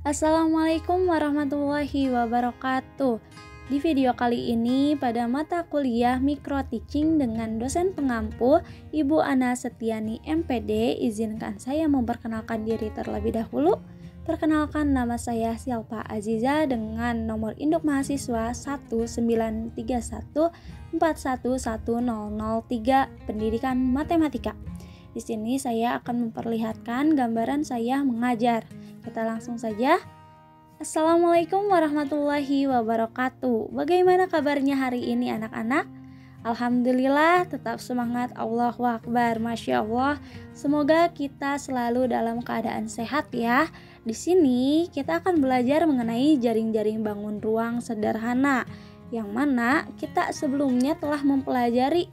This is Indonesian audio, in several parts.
Assalamualaikum warahmatullahi wabarakatuh. Di video kali ini pada mata kuliah Micro Teaching dengan dosen pengampu Ibu Ana Setiani MPD, izinkan saya memperkenalkan diri terlebih dahulu. Perkenalkan, nama saya Silpa Aziza dengan nomor induk mahasiswa 193141103 Pendidikan Matematika. Di sini saya akan memperlihatkan gambaran saya mengajar. Kita langsung saja. Assalamualaikum warahmatullahi wabarakatuh. Bagaimana kabarnya hari ini anak-anak? Alhamdulillah, tetap semangat. Allahu Akbar, Masya Allah. Semoga kita selalu dalam keadaan sehat ya. Di sini kita akan belajar mengenai jaring-jaring bangun ruang sederhana, yang mana kita sebelumnya telah mempelajari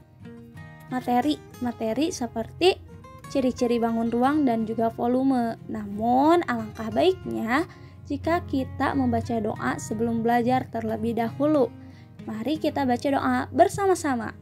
materi seperti ciri-ciri bangun ruang dan juga volume. Namun alangkah baiknya jika kita membaca doa sebelum belajar terlebih dahulu. Mari kita baca doa bersama-sama.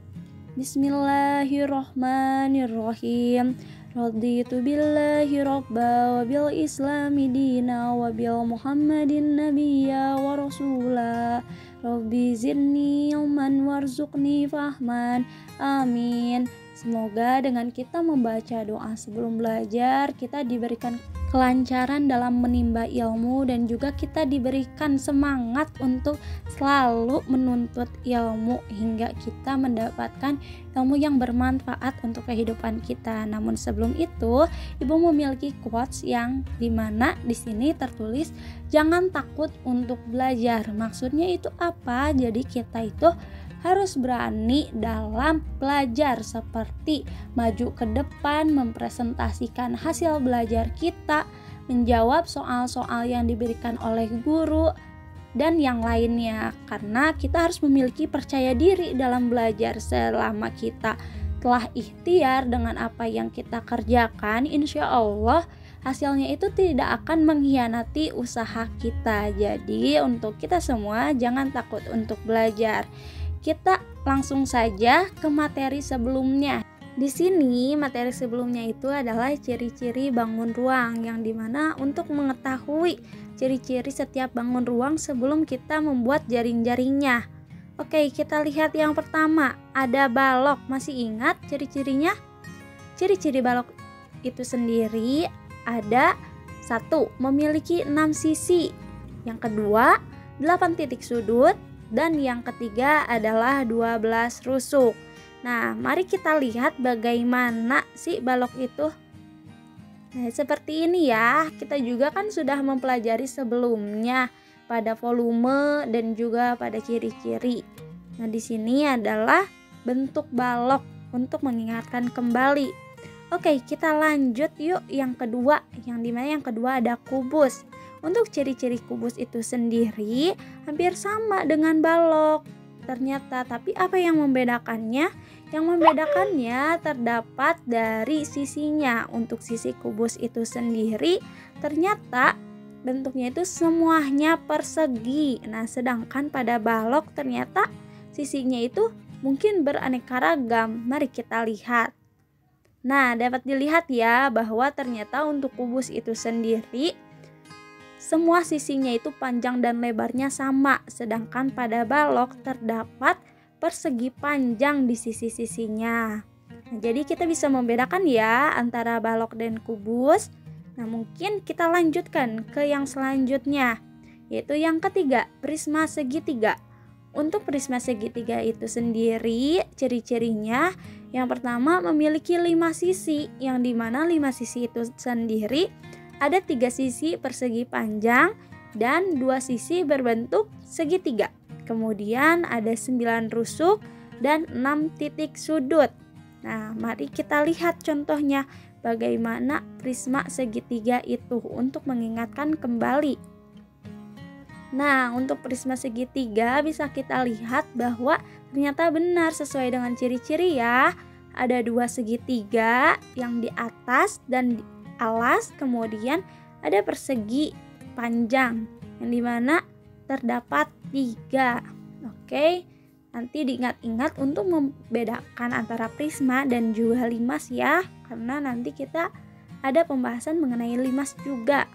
Bismillahirrahmanirrahim. Raditu billahi robba wa bil islami dina wa bil muhammadin nabiyya wa rasula. Rabbi zidni ilman warzuqni fahman. Amin. Semoga dengan kita membaca doa sebelum belajar, kita diberikan kelancaran dalam menimba ilmu dan juga kita diberikan semangat untuk selalu menuntut ilmu hingga kita mendapatkan ilmu yang bermanfaat untuk kehidupan kita. Namun sebelum itu, Ibu memiliki quotes yang dimana di sini tertulis jangan takut untuk belajar. Maksudnya itu apa? Jadi kita itu harus berani dalam belajar, seperti maju ke depan, mempresentasikan hasil belajar kita, menjawab soal-soal yang diberikan oleh guru, dan yang lainnya. Karena kita harus memiliki percaya diri dalam belajar. Selama kita telah ikhtiar dengan apa yang kita kerjakan, insya Allah hasilnya itu tidak akan mengkhianati usaha kita. Jadi untuk kita semua jangan takut untuk belajar. Kita langsung saja ke materi sebelumnya. Di sini materi sebelumnya itu adalah ciri-ciri bangun ruang, yang dimana untuk mengetahui ciri-ciri setiap bangun ruang sebelum kita membuat jaring-jaringnya. Oke, kita lihat yang pertama, ada balok. Masih ingat ciri-cirinya? Ciri-ciri balok itu sendiri ada 1. Memiliki 6 sisi. Yang kedua, 8 titik sudut. Dan yang ketiga adalah 12 rusuk. Nah, mari kita lihat bagaimana sih balok itu. Nah, seperti ini ya. Kita juga kan sudah mempelajari sebelumnya pada volume dan juga pada ciri-ciri. Nah, di sini adalah bentuk balok untuk mengingatkan kembali. Oke, kita lanjut yuk yang kedua. Yang dimana yang kedua ada kubus. Untuk ciri-ciri kubus itu sendiri hampir sama dengan balok ternyata, tapi apa yang membedakannya? Yang membedakannya terdapat dari sisinya. Untuk sisi kubus itu sendiri ternyata bentuknya itu semuanya persegi. Nah, sedangkan pada balok ternyata sisinya itu mungkin beraneka ragam. Mari kita lihat. Nah, dapat dilihat ya bahwa ternyata untuk kubus itu sendiri semua sisinya itu panjang dan lebarnya sama, sedangkan pada balok terdapat persegi panjang di sisi-sisinya. Nah, jadi kita bisa membedakan ya antara balok dan kubus. Nah, mungkin kita lanjutkan ke yang selanjutnya, yaitu yang ketiga, prisma segitiga. Untuk prisma segitiga itu sendiri, ciri-cirinya yang pertama memiliki 5 sisi, yang dimana 5 sisi itu sendiri ada 3 sisi persegi panjang dan 2 sisi berbentuk segitiga. Kemudian ada 9 rusuk dan 6 titik sudut. Nah, mari kita lihat contohnya bagaimana prisma segitiga itu untuk mengingatkan kembali. Nah, untuk prisma segitiga bisa kita lihat bahwa ternyata benar sesuai dengan ciri-ciri ya. Ada 2 segitiga yang di atas dan di alas, kemudian ada persegi panjang yang dimana terdapat 3. Oke, nanti diingat-ingat untuk membedakan antara prisma dan juga limas ya, karena nanti kita ada pembahasan mengenai limas juga.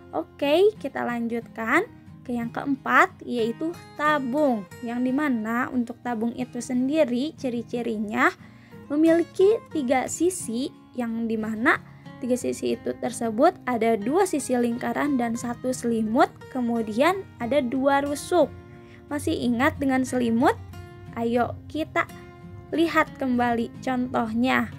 Oke, kita lanjutkan ke yang keempat, yaitu tabung. Yang dimana untuk tabung itu sendiri ciri-cirinya memiliki 3 sisi, yang dimana 3 sisi itu tersebut ada 2 sisi lingkaran dan 1 selimut, kemudian ada 2 rusuk. Masih ingat dengan selimut? Ayo kita lihat kembali contohnya,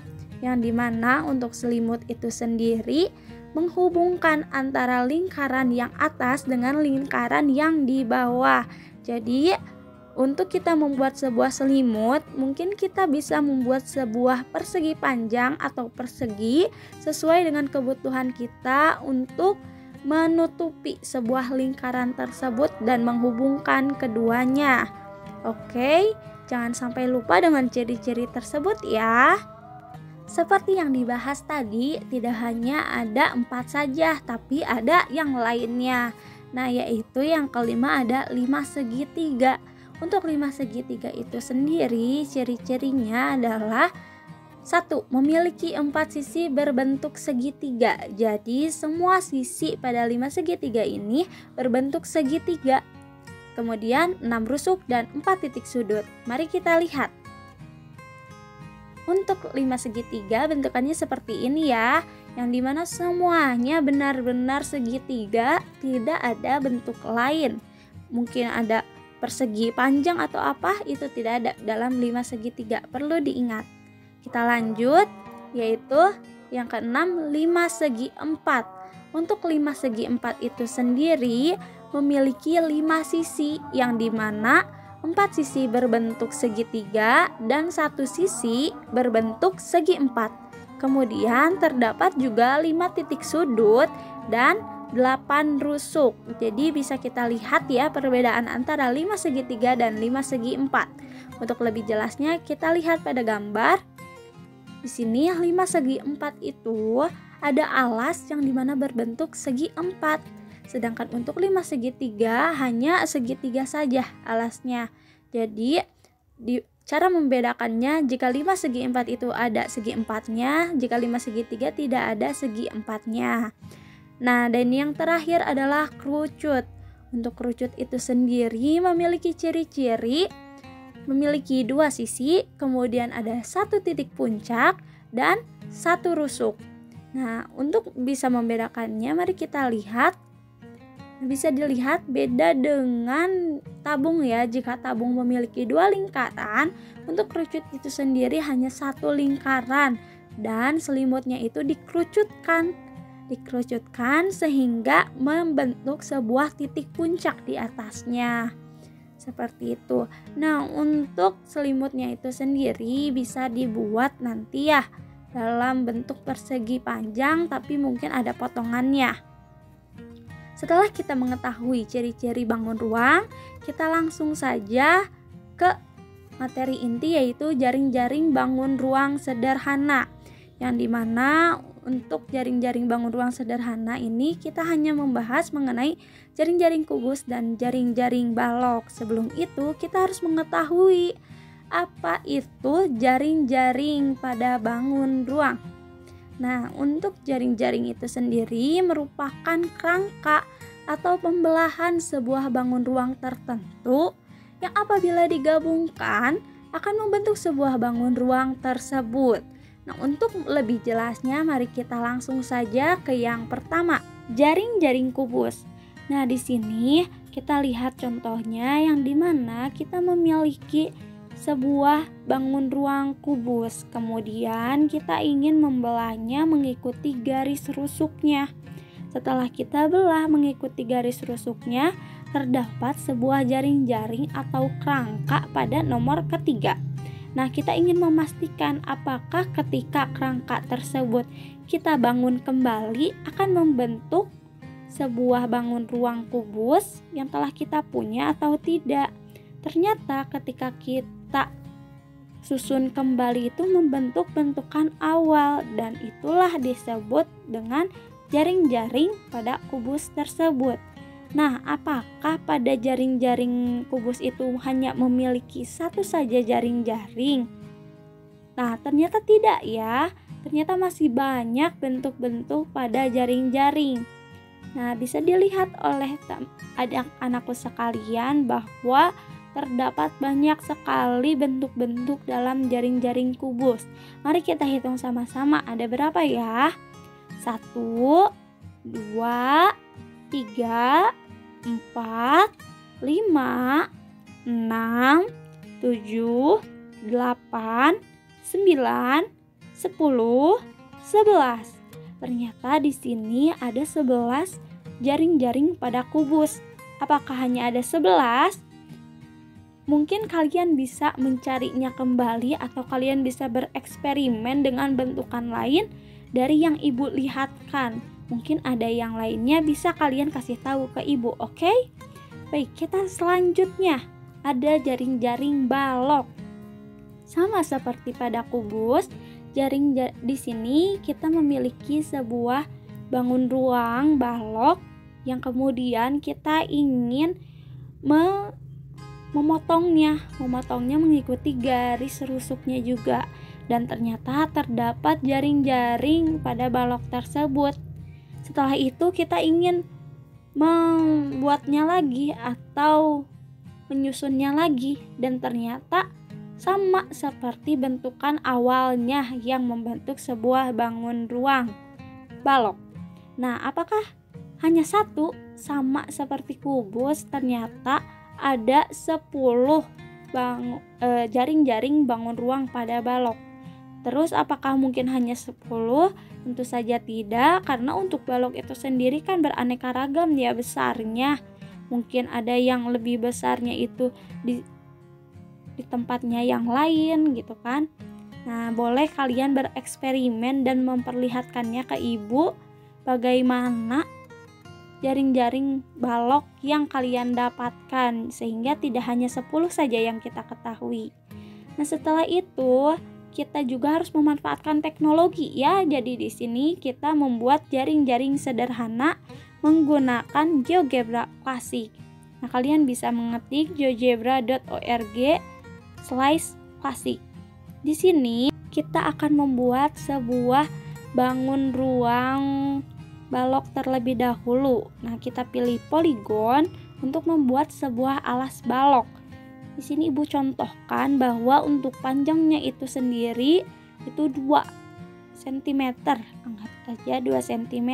yang dimana untuk selimut itu sendiri menghubungkan antara lingkaran yang atas dengan lingkaran yang di bawah. Jadi untuk kita membuat sebuah selimut, mungkin kita bisa membuat sebuah persegi panjang atau persegi sesuai dengan kebutuhan kita untuk menutupi sebuah lingkaran tersebut dan menghubungkan keduanya. Oke, jangan sampai lupa dengan ciri-ciri tersebut ya. Seperti yang dibahas tadi, tidak hanya ada 4 saja, tapi ada yang lainnya. Nah, yaitu yang kelima ada 5 segitiga. Untuk 5 segitiga itu sendiri, ciri-cirinya adalah 1. Memiliki 4 sisi berbentuk segitiga. Jadi, semua sisi pada 5 segitiga ini berbentuk segitiga. Kemudian 6 rusuk dan 4 titik sudut. Mari kita lihat. Untuk 5 segitiga bentukannya seperti ini ya, yang dimana semuanya benar-benar segitiga, tidak ada bentuk lain. Mungkin ada persegi panjang atau apa, itu tidak ada dalam 5 segitiga, perlu diingat. Kita lanjut, yaitu yang keenam 5 segi 4. Untuk 5 segi 4 itu sendiri memiliki 5 sisi, yang dimana 4 sisi berbentuk segitiga dan 1 sisi berbentuk segi 4. Kemudian terdapat juga 5 titik sudut dan 8 rusuk. Jadi bisa kita lihat ya perbedaan antara 5 segitiga dan 5 segi 4. Untuk lebih jelasnya kita lihat pada gambar. Di sini 5 segi 4 itu ada alas yang dimana berbentuk segi 4. Sedangkan untuk 5 segitiga hanya segitiga saja alasnya. Jadi cara membedakannya, jika 5 segi 4 itu ada segi 4-nya, jika 5 segitiga tidak ada segi 4-nya. Nah, dan yang terakhir adalah kerucut. Untuk kerucut itu sendiri memiliki ciri-ciri memiliki 2 sisi, kemudian ada 1 titik puncak dan 1 rusuk. Nah, untuk bisa membedakannya mari kita lihat. Bisa dilihat beda dengan tabung ya. Jika tabung memiliki 2 lingkaran, untuk kerucut itu sendiri hanya 1 lingkaran dan selimutnya itu dikerucutkan sehingga membentuk sebuah titik puncak di atasnya. Seperti itu. Nah, untuk selimutnya itu sendiri bisa dibuat nanti ya dalam bentuk persegi panjang, tapi mungkin ada potongannya. Setelah kita mengetahui ciri-ciri bangun ruang, kita langsung saja ke materi inti, yaitu jaring-jaring bangun ruang sederhana. Yang dimana untuk jaring-jaring bangun ruang sederhana ini kita hanya membahas mengenai jaring-jaring kubus dan jaring-jaring balok. Sebelum itu kita harus mengetahui apa itu jaring-jaring pada bangun ruang. Nah, untuk jaring-jaring itu sendiri merupakan kerangka atau pembelahan sebuah bangun ruang tertentu yang apabila digabungkan akan membentuk sebuah bangun ruang tersebut. Nah, untuk lebih jelasnya mari kita langsung saja ke yang pertama, jaring-jaring kubus. Nah, di sini kita lihat contohnya yang dimana kita memiliki sebuah bangun ruang kubus, kemudian kita ingin membelahnya mengikuti garis rusuknya. Setelah kita belah mengikuti garis rusuknya, terdapat sebuah jaring-jaring atau kerangka pada nomor ketiga. Nah, kita ingin memastikan apakah ketika kerangka tersebut kita bangun kembali akan membentuk sebuah bangun ruang kubus yang telah kita punya atau tidak. Ternyata ketika kita susun kembali itu membentuk bentukan awal, dan itulah disebut dengan jaring-jaring pada kubus tersebut. Nah, apakah pada jaring-jaring kubus itu hanya memiliki satu saja jaring-jaring? Nah, ternyata tidak ya. Ternyata masih banyak bentuk-bentuk pada jaring-jaring. Nah, bisa dilihat oleh anak-anakku sekalian bahwa terdapat banyak sekali bentuk-bentuk dalam jaring-jaring kubus. Mari kita hitung sama-sama, ada berapa ya? 1, 2, 3, 4, 5, 6, 7, 8, 9, 10, 11. Ternyata di sini ada 11 jaring-jaring pada kubus. Apakah hanya ada 11? Mungkin kalian bisa mencarinya kembali atau kalian bisa bereksperimen dengan bentukan lain dari yang ibu lihatkan. Mungkin ada yang lainnya, bisa kalian kasih tahu ke ibu, oke? Baik, kita selanjutnya ada jaring-jaring balok. Sama seperti pada kubus, di sini kita memiliki sebuah bangun ruang balok yang kemudian kita ingin memotongnya mengikuti garis rusuknya juga, dan ternyata terdapat jaring-jaring pada balok tersebut. Setelah itu kita ingin membuatnya lagi atau menyusunnya lagi, dan ternyata sama seperti bentukan awalnya yang membentuk sebuah bangun ruang balok. Nah, apakah hanya satu? Sama seperti kubus, ternyata ada 10 jaring-jaring bangun ruang pada balok. Terus apakah mungkin hanya 10? Tentu saja tidak, karena untuk balok itu sendiri kan beraneka ragam ya besarnya. Mungkin ada yang lebih besarnya itu di tempatnya yang lain gitu kan. Nah, boleh kalian bereksperimen dan memperlihatkannya ke ibu bagaimana jaring-jaring balok yang kalian dapatkan, sehingga tidak hanya 10 saja yang kita ketahui. Nah, setelah itu kita juga harus memanfaatkan teknologi ya. Jadi di sini kita membuat jaring-jaring sederhana menggunakan GeoGebra klasik. Nah, kalian bisa mengetik geogebra.org/klasik. Di sini kita akan membuat sebuah bangun ruang balok terlebih dahulu. Nah, kita pilih poligon untuk membuat sebuah alas balok. Di sini ibu contohkan bahwa untuk panjangnya itu sendiri itu 2 cm, anggap aja 2 cm.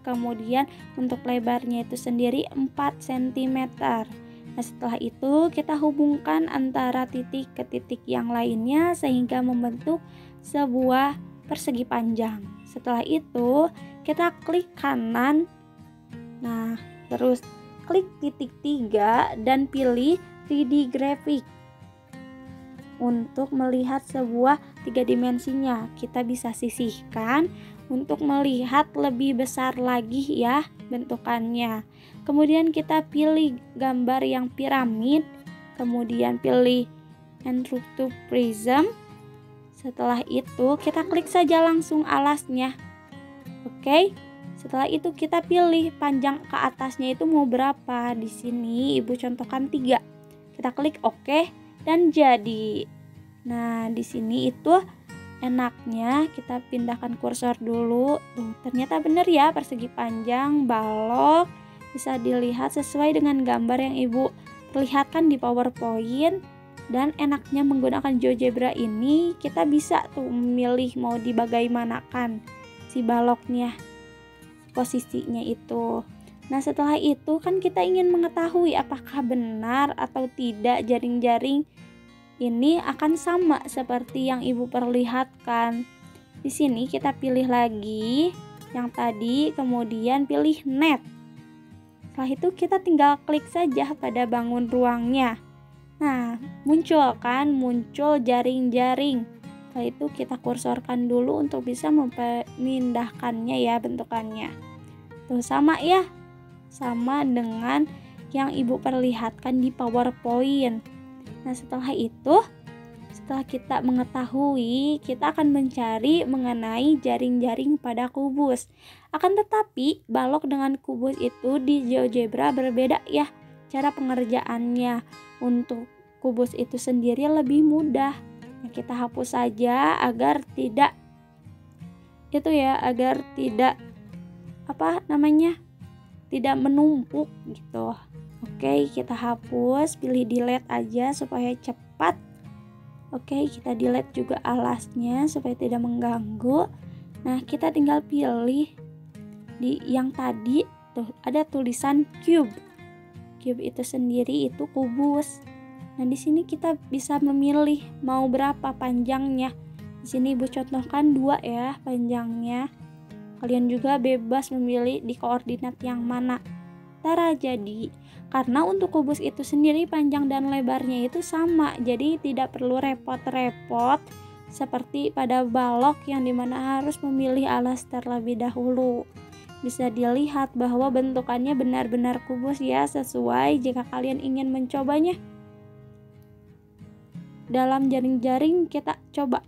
Kemudian untuk lebarnya itu sendiri 4 cm. Nah, setelah itu kita hubungkan antara titik ke titik yang lainnya sehingga membentuk sebuah persegi panjang. Setelah itu kita klik kanan. Nah, terus klik titik 3 dan pilih 3D graphic. Untuk melihat sebuah 3 dimensinya, kita bisa sisihkan untuk melihat lebih besar lagi ya bentukannya. Kemudian kita pilih gambar yang piramid, kemudian pilih Enructu Prism. Setelah itu kita klik saja langsung alasnya. Oke. Setelah itu kita pilih panjang ke atasnya itu mau berapa. Di sini ibu contohkan 3. Kita klik oke dan jadi. Nah, di sini itu enaknya kita pindahkan kursor dulu. Ternyata benar ya, persegi panjang balok bisa dilihat sesuai dengan gambar yang ibu perlihatkan di PowerPoint. Dan enaknya menggunakan GeoGebra ini, kita bisa tuh memilih mau dibagaimanakan si baloknya, posisinya itu. Nah, setelah itu kan kita ingin mengetahui apakah benar atau tidak jaring-jaring ini akan sama seperti yang ibu perlihatkan. Di sini kita pilih lagi yang tadi, kemudian pilih net. Setelah itu kita tinggal klik saja pada bangun ruangnya. Nah, muncul jaring-jaring. Setelah itu kita kursorkan dulu untuk bisa memindahkannya ya bentukannya. Tuh sama ya. Sama dengan yang ibu perlihatkan di PowerPoint. Nah, setelah itu, setelah kita mengetahui, kita akan mencari mengenai jaring-jaring pada kubus. Akan tetapi, balok dengan kubus itu di GeoGebra berbeda ya cara pengerjaannya. Untuk kubus itu sendiri lebih mudah. Nah, kita hapus saja agar tidak tidak menumpuk gitu. Oke, kita hapus, pilih delete aja supaya cepat. Oke, kita delete juga alasnya supaya tidak mengganggu. Nah, kita tinggal pilih di yang tadi tuh ada tulisan cube. Cube itu sendiri itu kubus. Nah, di sini kita bisa memilih mau berapa panjangnya. Di sini Ibu contohkan 2 ya panjangnya. Kalian juga bebas memilih di koordinat yang mana. Tara, jadi karena untuk kubus itu sendiri panjang dan lebarnya itu sama, jadi tidak perlu repot-repot seperti pada balok yang dimana harus memilih alas terlebih dahulu. Bisa dilihat bahwa bentukannya benar-benar kubus ya, sesuai jika kalian ingin mencobanya. Dalam jaring-jaring kita coba.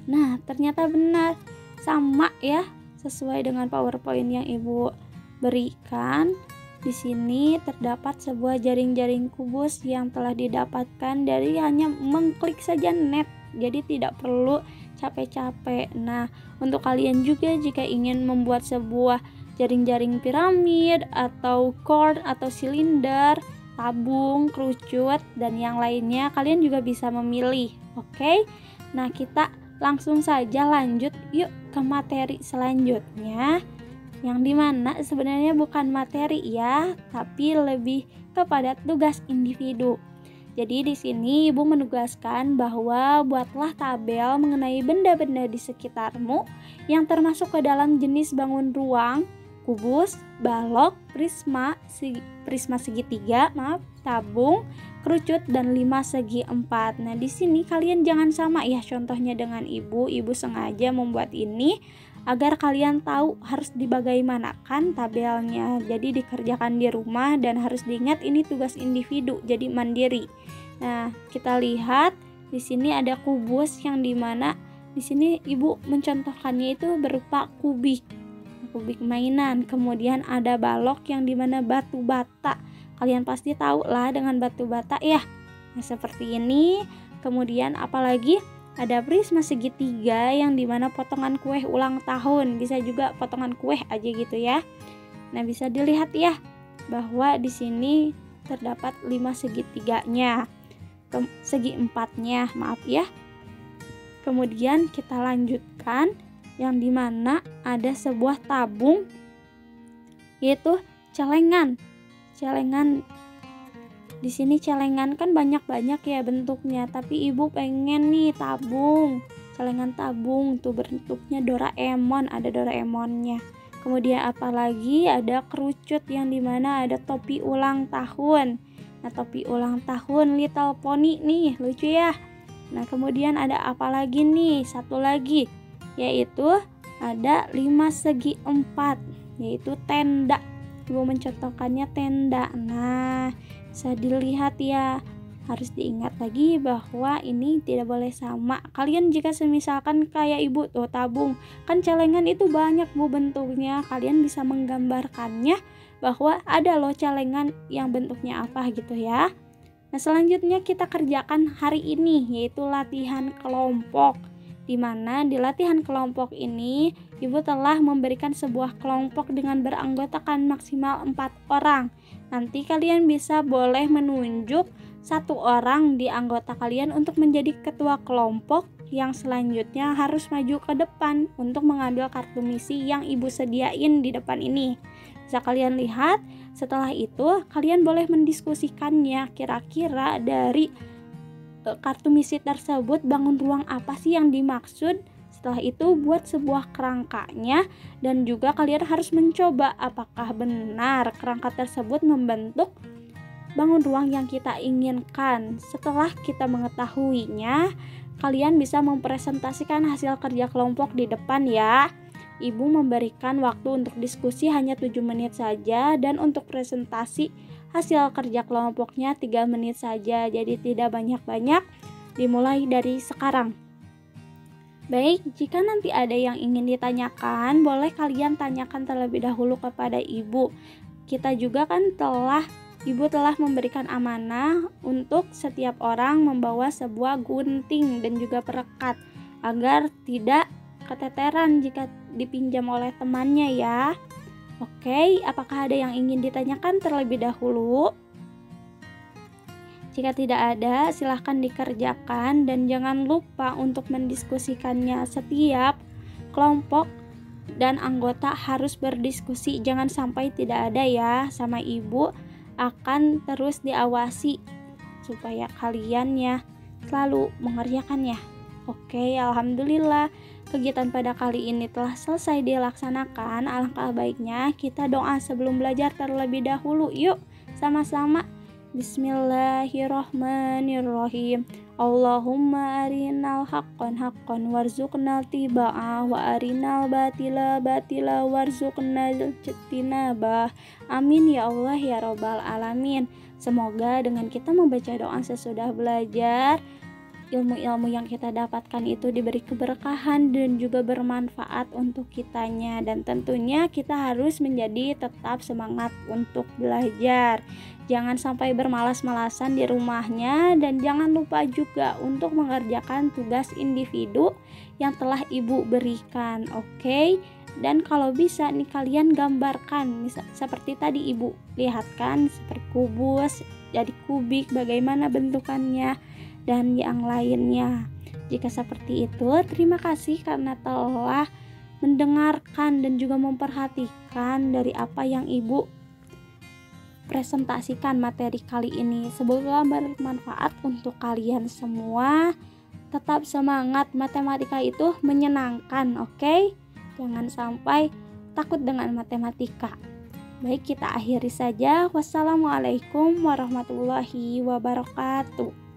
Nah, ternyata benar. Sama ya, sesuai dengan PowerPoint yang Ibu berikan. Di sini terdapat sebuah jaring-jaring kubus yang telah didapatkan dari hanya mengklik saja net. Jadi tidak perlu capek-capek. Nah, untuk kalian juga jika ingin membuat sebuah jaring-jaring piramid atau chord atau silinder, tabung, kerucut dan yang lainnya, kalian juga bisa memilih. Oke. Nah, kita langsung saja lanjut yuk ke materi selanjutnya, yang dimana sebenarnya bukan materi ya, tapi lebih kepada tugas individu. Jadi di sini Ibu menugaskan bahwa buatlah tabel mengenai benda-benda di sekitarmu yang termasuk ke dalam jenis bangun ruang, kubus, balok, prisma segitiga, tabung, kerucut dan 5 segi 4. Nah, di sini kalian jangan sama ya contohnya dengan Ibu. Ibu sengaja membuat ini agar kalian tahu harus dibagaimanakan tabelnya. Jadi dikerjakan di rumah dan harus diingat ini tugas individu, jadi mandiri. Nah, kita lihat di sini ada kubus yang dimana di sini Ibu mencontohkannya itu berupa kubik mainan. Kemudian ada balok yang dimana batu bata. Kalian pasti tahu lah dengan batu bata ya. Nah, seperti ini. Kemudian apalagi ada prisma segitiga yang dimana potongan kue ulang tahun. Bisa juga potongan kue aja gitu ya. Nah, bisa dilihat ya bahwa di sini terdapat 5 segitiganya. Segi 4-nya, maaf ya. Kemudian kita lanjutkan yang dimana ada sebuah tabung yaitu celengan. Di sini celengan kan banyak-banyak ya bentuknya, tapi Ibu pengen nih tabung, celengan tabung tuh bentuknya Doraemon, ada Doraemonnya. Kemudian apalagi ada kerucut yang dimana ada topi ulang tahun. Nah, topi ulang tahun Little Pony nih, lucu ya. Nah, kemudian ada apa lagi nih? Satu lagi, yaitu ada 5 segi 4, yaitu tenda. Ibu mencontohkannya tenda. Nah, bisa dilihat ya. Harus diingat lagi bahwa ini tidak boleh sama. Kalian jika semisalkan kayak Ibu tuh tabung, kan celengan itu banyak Bu bentuknya. Kalian bisa menggambarkannya bahwa ada loh celengan yang bentuknya apa gitu ya. Nah, selanjutnya kita kerjakan hari ini yaitu latihan kelompok. Di mana di latihan kelompok ini Ibu telah memberikan sebuah kelompok dengan beranggotakan maksimal 4 orang. Nanti kalian bisa boleh menunjuk 1 orang di anggota kalian untuk menjadi ketua kelompok yang selanjutnya harus maju ke depan untuk mengambil kartu misi yang Ibu sediain di depan ini. Bisa kalian lihat, setelah itu kalian boleh mendiskusikannya kira-kira dari kartu misi tersebut bangun ruang apa sih yang dimaksud. Setelah itu buat sebuah kerangkanya dan juga kalian harus mencoba apakah benar kerangka tersebut membentuk bangun ruang yang kita inginkan. Setelah kita mengetahuinya, kalian bisa mempresentasikan hasil kerja kelompok di depan ya. Ibu memberikan waktu untuk diskusi hanya 7 menit saja dan untuk presentasi hasil kerja kelompoknya 3 menit saja. Jadi tidak banyak-banyak, dimulai dari sekarang. Baik, jika nanti ada yang ingin ditanyakan, boleh kalian tanyakan terlebih dahulu kepada Ibu. Kita juga kan Ibu telah memberikan amanah untuk setiap orang membawa sebuah gunting dan juga perekat agar tidak keteteran jika dipinjam oleh temannya ya. Oke, apakah ada yang ingin ditanyakan terlebih dahulu? Jika tidak ada, silahkan dikerjakan dan jangan lupa untuk mendiskusikannya. Setiap kelompok dan anggota harus berdiskusi, jangan sampai tidak ada ya. Sama ibu akan terus diawasi supaya kalian ya selalu mengerjakannya. Oke, alhamdulillah kegiatan pada kali ini telah selesai dilaksanakan. Alangkah baiknya kita doa sebelum belajar terlebih dahulu. Yuk sama-sama. Bismillahirrahmanirrahim. Allahumma arinal haqqan haqqan warzuqnal tiba'ah wa arinal batila batila warzuqnal jintinabah. Amin ya Allah ya rabbal alamin. Semoga dengan kita membaca doa sesudah belajar, ilmu-ilmu yang kita dapatkan itu diberi keberkahan dan juga bermanfaat untuk kitanya. Dan tentunya kita harus menjadi tetap semangat untuk belajar. Jangan sampai bermalas-malasan di rumahnya, dan jangan lupa juga untuk mengerjakan tugas individu yang telah ibu berikan. Oke? Dan kalau bisa nih kalian gambarkan, seperti tadi ibu lihatkan, seperti kubus jadi kubik, bagaimana bentukannya dan yang lainnya. Jika seperti itu, terima kasih karena telah mendengarkan dan juga memperhatikan dari apa yang ibu presentasikan materi kali ini. Semoga bermanfaat untuk kalian semua. Tetap semangat, matematika itu menyenangkan, oke? Jangan sampai takut dengan matematika. Baik, kita akhiri saja. Wassalamualaikum warahmatullahi wabarakatuh.